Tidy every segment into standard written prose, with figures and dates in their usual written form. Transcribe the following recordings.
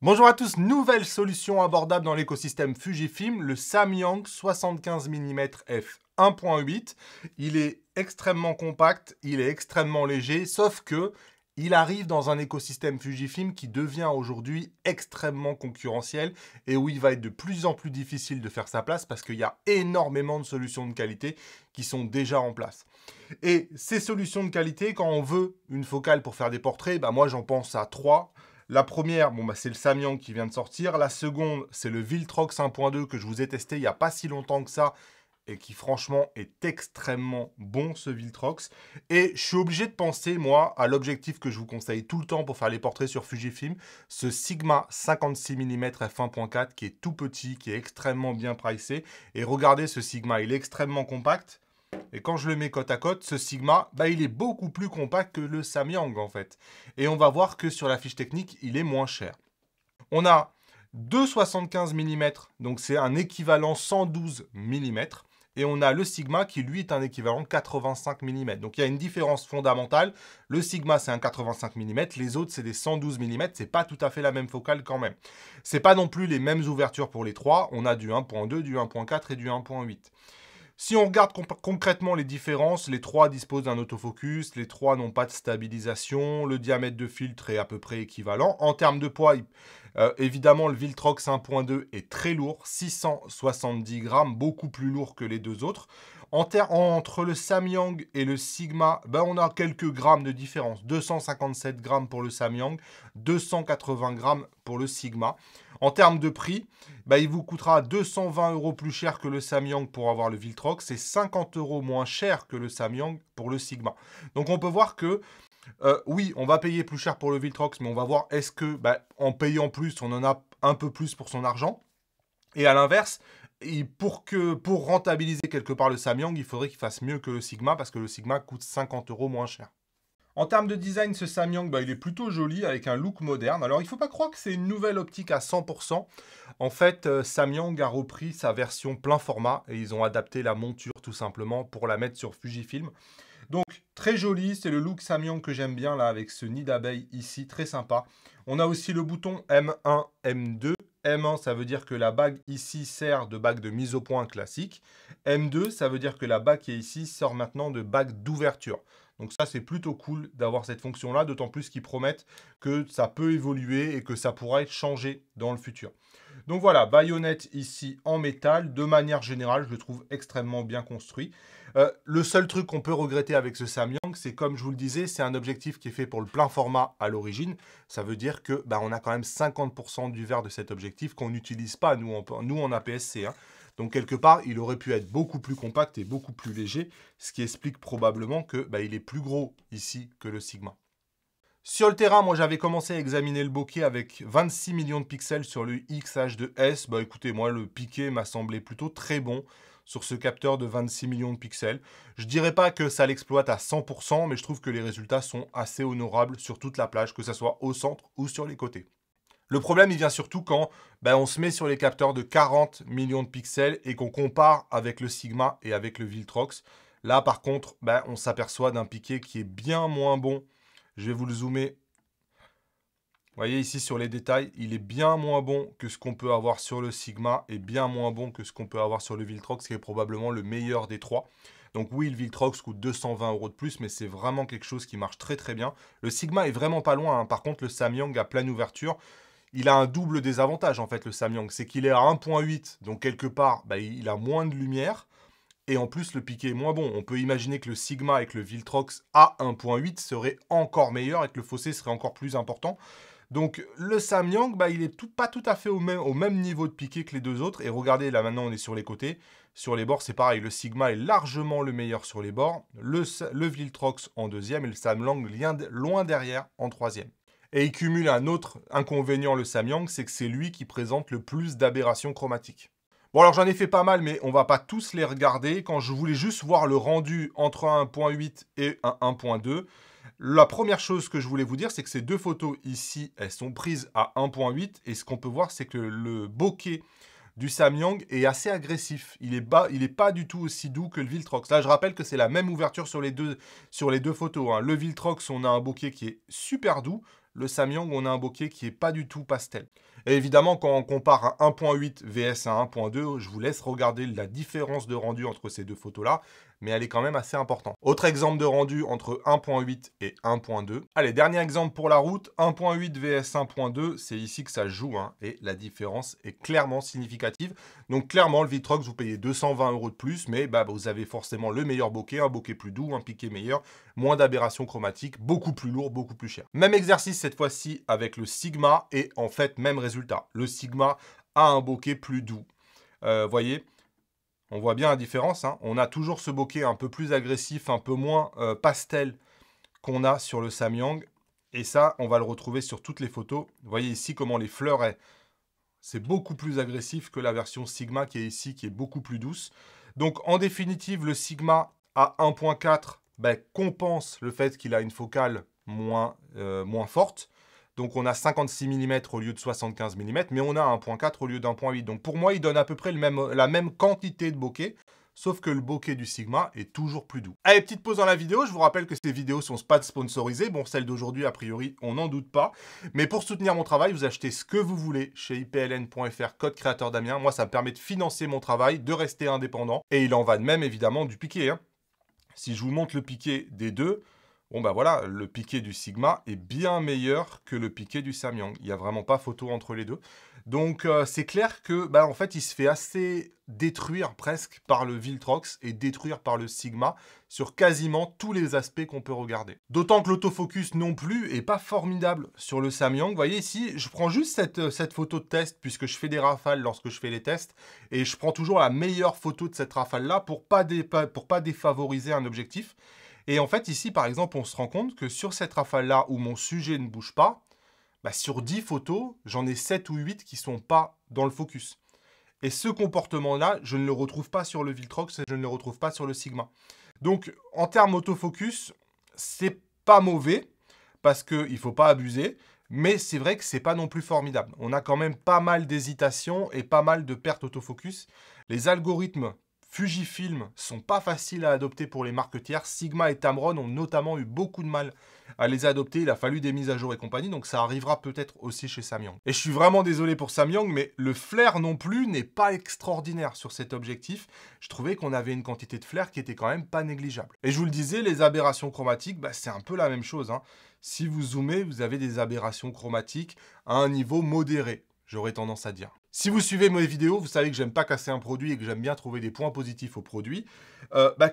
Bonjour à tous, nouvelle solution abordable dans l'écosystème Fujifilm, le Samyang 75 mm f 1.8. Il est extrêmement compact, il est extrêmement léger, sauf que il arrive dans un écosystème Fujifilm qui devient aujourd'hui extrêmement concurrentiel et où il va être de plus en plus difficile de faire sa place parce qu'il y a énormément de solutions de qualité qui sont déjà en place. Et ces solutions de qualité, quand on veut une focale pour faire des portraits, moi j'en pense à trois. La première, c'est le Samyang qui vient de sortir. La seconde, c'est le Viltrox 1.2 que je vous ai testé il n'y a pas si longtemps que ça et qui franchement est extrêmement bon, ce Viltrox. Et je suis obligé de penser, moi, à l'objectif que je vous conseille tout le temps pour faire les portraits sur Fujifilm, ce Sigma 56 mm f1.4 qui est tout petit, qui est extrêmement bien pricé. Et regardez ce Sigma, il est extrêmement compact. Et quand je le mets côte à côte, ce Sigma, il est beaucoup plus compact que le Samyang en fait. Et on va voir que sur la fiche technique, il est moins cher. On a deux 75 mm, donc c'est un équivalent 112 mm. Et on a le Sigma qui lui est un équivalent 85 mm. Donc il y a une différence fondamentale. Le Sigma c'est un 85 mm, les autres c'est des 112 mm. C'est pas tout à fait la même focale quand même. C'est pas non plus les mêmes ouvertures pour les trois. On a du 1.2, du 1.4 et du 1.8. Si on regarde concrètement les différences, les trois disposent d'un autofocus, les trois n'ont pas de stabilisation, le diamètre de filtre est à peu près équivalent. En termes de poids, évidemment, le Viltrox 1.2 est très lourd, 670 grammes, beaucoup plus lourd que les deux autres. Entre le Samyang et le Sigma, on a quelques grammes de différence. 257 grammes pour le Samyang, 280 grammes pour le Sigma. En termes de prix, il vous coûtera 220 € plus cher que le Samyang pour avoir le Viltrox et 50 € moins cher que le Samyang pour le Sigma. Donc on peut voir que oui, on va payer plus cher pour le Viltrox, mais on va voir est-ce que en payant plus, on en a un peu plus pour son argent. Et à l'inverse, pour rentabiliser quelque part le Samyang, il faudrait qu'il fasse mieux que le Sigma parce que le Sigma coûte 50 € moins cher. En termes de design, ce Samyang, il est plutôt joli avec un look moderne. Alors, il ne faut pas croire que c'est une nouvelle optique à 100%. En fait, Samyang a repris sa version plein format et ils ont adapté la monture tout simplement pour la mettre sur Fujifilm. Donc, très joli, c'est le look Samyang que j'aime bien là avec ce nid d'abeille ici, très sympa. On a aussi le bouton M1, M2. M1, ça veut dire que la bague ici sert de bague de mise au point classique. M2, ça veut dire que la bague qui est ici sort maintenant de bague d'ouverture. Donc ça, c'est plutôt cool d'avoir cette fonction-là, d'autant plus qu'ils promettent que ça peut évoluer et que ça pourra être changé dans le futur. Donc voilà, baïonnette ici en métal. De manière générale, je le trouve extrêmement bien construit. Le seul truc qu'on peut regretter avec ce Samyang, c'est comme je vous le disais, c'est un objectif qui est fait pour le plein format à l'origine. Ça veut dire que on a quand même 50% du verre de cet objectif qu'on n'utilise pas, nous en APS-C. Donc quelque part, il aurait pu être beaucoup plus compact et beaucoup plus léger, ce qui explique probablement que il est plus gros ici que le Sigma. Sur le terrain, moi j'avais commencé à examiner le bokeh avec 26 millions de pixels sur le X-H2S. Écoutez, moi le piqué m'a semblé plutôt très bon sur ce capteur de 26 millions de pixels. Je dirais pas que ça l'exploite à 100%, mais je trouve que les résultats sont assez honorables sur toute la plage, que ce soit au centre ou sur les côtés. Le problème, il vient surtout quand on se met sur les capteurs de 40 millions de pixels et qu'on compare avec le Sigma et avec le Viltrox. Là, par contre, on s'aperçoit d'un piqué qui est bien moins bon. Je vais vous le zoomer. Vous voyez ici sur les détails, il est bien moins bon que ce qu'on peut avoir sur le Sigma et bien moins bon que ce qu'on peut avoir sur le Viltrox, qui est probablement le meilleur des trois. Donc oui, le Viltrox coûte 220 € de plus, mais c'est vraiment quelque chose qui marche très très bien. Le Sigma est vraiment pas loin. Par contre, le Samyang à pleine ouverture, il a un double désavantage en fait, le Samyang. C'est qu'il est à 1.8, donc quelque part, il a moins de lumière. Et en plus, le piqué est moins bon. On peut imaginer que le Sigma avec le Viltrox à 1.8 serait encore meilleur et que le fossé serait encore plus important. Donc le Samyang, il est pas tout à fait au même niveau de piqué que les deux autres. Et regardez, là maintenant on est sur les côtés. Sur les bords, c'est pareil. Le Sigma est largement le meilleur sur les bords. Le Viltrox en deuxième et le Samyang loin derrière en troisième. Et il cumule un autre inconvénient, le Samyang, c'est que c'est lui qui présente le plus d'aberrations chromatiques. Bon, alors j'en ai fait pas mal, mais on va pas tous les regarder. Quand je voulais juste voir le rendu entre un 1.8 et un 1.2, la première chose que je voulais vous dire, c'est que ces deux photos ici, elles sont prises à 1.8. Et ce qu'on peut voir, c'est que le bokeh du Samyang est assez agressif. Il est pas du tout aussi doux que le Viltrox. Là, je rappelle que c'est la même ouverture sur les deux photos. Le Viltrox, on a un bokeh qui est super doux. le Samyang, on a un bokeh qui est pas du tout pastel. Et évidemment, quand on compare un 1.8 vs un 1.2, je vous laisse regarder la différence de rendu entre ces deux photos-là, mais elle est quand même assez importante. Autre exemple de rendu entre 1.8 et 1.2. Allez, dernier exemple pour la route, 1.8 vs 1.2, c'est ici que ça joue, hein, et la différence est clairement significative. Donc clairement, le Viltrox, vous payez 220 € de plus, mais bah, vous avez forcément le meilleur bokeh, un bokeh plus doux, un piqué meilleur, moins d'aberrations chromatiques, beaucoup plus lourd, beaucoup plus cher. Même exercice cette fois-ci avec le Sigma, et en fait, même résultat. Le Sigma a un bokeh plus doux. Voyez, on voit bien la différence, hein. On a toujours ce bokeh un peu plus agressif, un peu moins pastel qu'on a sur le Samyang. Et ça, on va le retrouver sur toutes les photos. Vous voyez ici comment les fleurs, c'est beaucoup plus agressif que la version Sigma qui est ici, qui est beaucoup plus douce. Donc, en définitive, le Sigma à 1.4 compense le fait qu'il a une focale moins forte. Donc, on a 56 mm au lieu de 75 mm, mais on a 1.4 au lieu d'1.8. Donc, pour moi, il donne à peu près la même quantité de bokeh, sauf que le bokeh du Sigma est toujours plus doux. Allez, petite pause dans la vidéo. Je vous rappelle que ces vidéos sont pas sponsorisées. Bon, celle d'aujourd'hui, a priori, on n'en doute pas. Mais pour soutenir mon travail, vous achetez ce que vous voulez chez ipln.fr, code créateur Damien. Moi, ça me permet de financer mon travail, de rester indépendant. Et il en va de même, évidemment, du piqué, hein. Si je vous montre le piqué des deux, bon bah voilà, le piqué du Sigma est bien meilleur que le piqué du Samyang. Il n'y a vraiment pas photo entre les deux. Donc c'est clair que en fait il se fait assez détruire presque par le Viltrox et détruire par le Sigma sur quasiment tous les aspects qu'on peut regarder. D'autant que l'autofocus non plus est pas formidable sur le Samyang. Vous voyez ici, je prends juste cette photo de test puisque je fais des rafales lorsque je fais les tests et je prends toujours la meilleure photo de cette rafale-là pour pas défavoriser un objectif. Et en fait, ici, par exemple, on se rend compte que sur cette rafale-là, où mon sujet ne bouge pas, sur 10 photos, j'en ai 7 ou 8 qui ne sont pas dans le focus. Et ce comportement-là, je ne le retrouve pas sur le Viltrox et je ne le retrouve pas sur le Sigma. Donc, en termes autofocus, c'est pas mauvais, parce qu'il ne faut pas abuser, mais c'est vrai que c'est pas non plus formidable. On a quand même pas mal d'hésitation et pas mal de pertes autofocus. Les algorithmes Fujifilm sont pas faciles à adopter pour les marques tierces. Sigma et Tamron ont notamment eu beaucoup de mal à les adopter. Il a fallu des mises à jour et compagnie, donc ça arrivera peut-être aussi chez Samyang. Et je suis vraiment désolé pour Samyang, mais le flair non plus n'est pas extraordinaire sur cet objectif. Je trouvais qu'on avait une quantité de flair qui était quand même pas négligeable. Et je vous le disais, les aberrations chromatiques, c'est un peu la même chose, hein. Si vous zoomez, vous avez des aberrations chromatiques à un niveau modéré, j'aurais tendance à dire. Si vous suivez mes vidéos, vous savez que j'aime pas casser un produit et que j'aime bien trouver des points positifs au produit.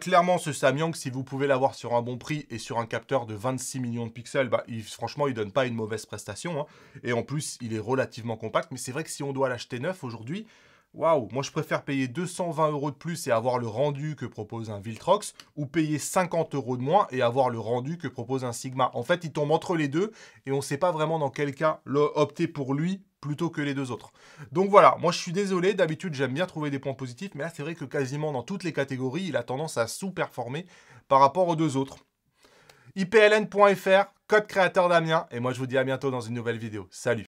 Clairement, ce Samyang, si vous pouvez l'avoir sur un bon prix et sur un capteur de 26 millions de pixels, franchement, il donne pas une mauvaise prestation, hein. Et en plus, il est relativement compact. Mais c'est vrai que si on doit l'acheter neuf aujourd'hui, waouh, moi je préfère payer 220 € de plus et avoir le rendu que propose un Viltrox, ou payer 50 € de moins et avoir le rendu que propose un Sigma. En fait, il tombe entre les deux et on ne sait pas vraiment dans quel cas opter pour lui plutôt que les deux autres. Donc voilà, moi je suis désolé, d'habitude j'aime bien trouver des points positifs, mais là c'est vrai que quasiment dans toutes les catégories, il a tendance à sous-performer par rapport aux deux autres. ipln.fr, code créateur Damien, et moi je vous dis à bientôt dans une nouvelle vidéo. Salut!